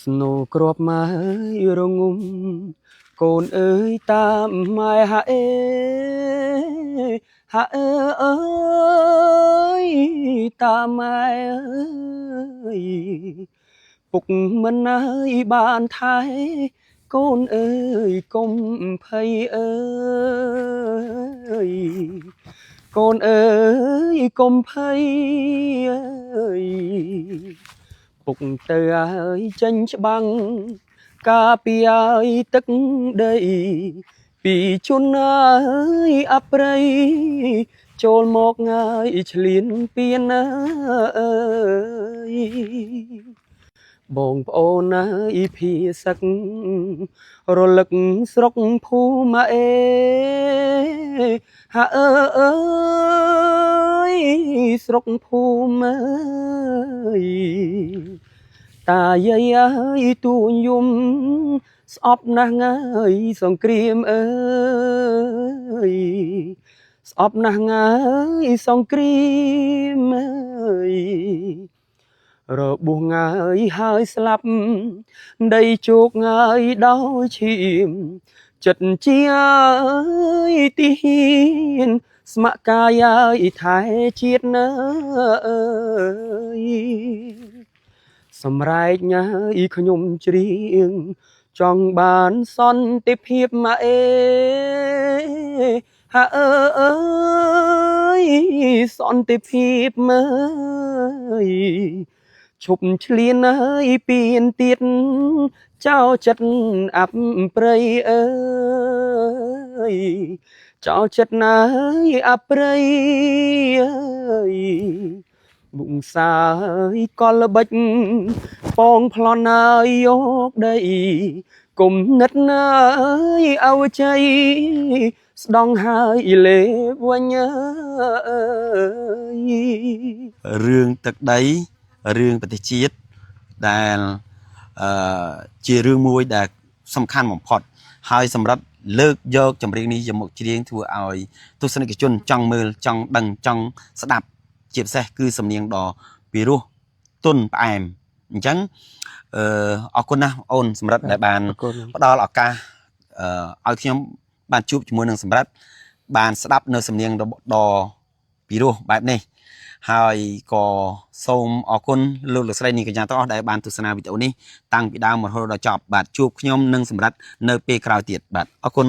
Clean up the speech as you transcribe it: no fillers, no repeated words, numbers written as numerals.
Snow crop mai rongum con ơi ta mai hạ ơi ta mai ơi phục mân ơi bàn thái con ơi công thầy ơi con ơi công thầy ơi phục tờ ơi tranh băng cà pi ơi tức đầy vì chôn ơi ấp đây chôn một ngày liền piên ơiបងប្អូនអើយភាសឹករលឹកស្រុកភូមិអេហាអើយស្រុកភូមិអើយតាយាយអើយទួញយំស្អប់ណាស់ងើយសង្គ្រាមអើយស្អប់ណាស់ងើយសង្គ្រាមអើយរបួសងាយហើយស្លាប់ដីជោគងាយដោយឈាមចិត្តជាទីហ៊ានស្ម័គ្រកាយឲ្យថែជាតិនៅសម្រែកញ៉ាយខ្ញុំច្រៀងចង់បានសន្តិភាពមកអេហាអើយសន្តិភាពមើយឈប់ឆ្លៀនអើយពៀនទៀតចោលចិត្តអាប់ព្រៃអើយចោលចិត្តណាយអាប់ព្រៃអើយមុខសាយកលបិចបងប្លន់អើយយកដីគុំនិតអើយអវជ័យស្ដងហើយលេវិញអើយរឿងទឹកដីរឿងប្រទេសជាតិដែលជារឿងមួយដែលសំខាន់បំផុតហើយសម្រាប់លើកយកចម្រៀងនេះយកមកច្រៀងធ្វើឲ្យទស្សនិកជនចង់មើលចង់ដឹងចង់ស្ដាប់ជាពិសេសគឺសំនៀងដ៏ពីរោះទន់ផ្អែមអញ្ចឹងអរគុណណាស់អូនសម្រាប់ដែលបានផ្ដល់ឱកាសឲ្យខ្ញុំបានជួបជាមួយនឹងសម្រាប់បានស្ដាប់នៅសំនៀងដ៏ពីរោះបែបនេះហើយក៏សូមអរគុណលោកលោកស្រីនាងកញ្ញាទាំងអស់ដែលបានទស្សនាវីដេអូនេះតាំងពីដើមរហូតដល់ចប់បាទជួបខ្ញុំនឹងសម្រាប់នៅពេលក្រោយទៀតបាទអរគុណ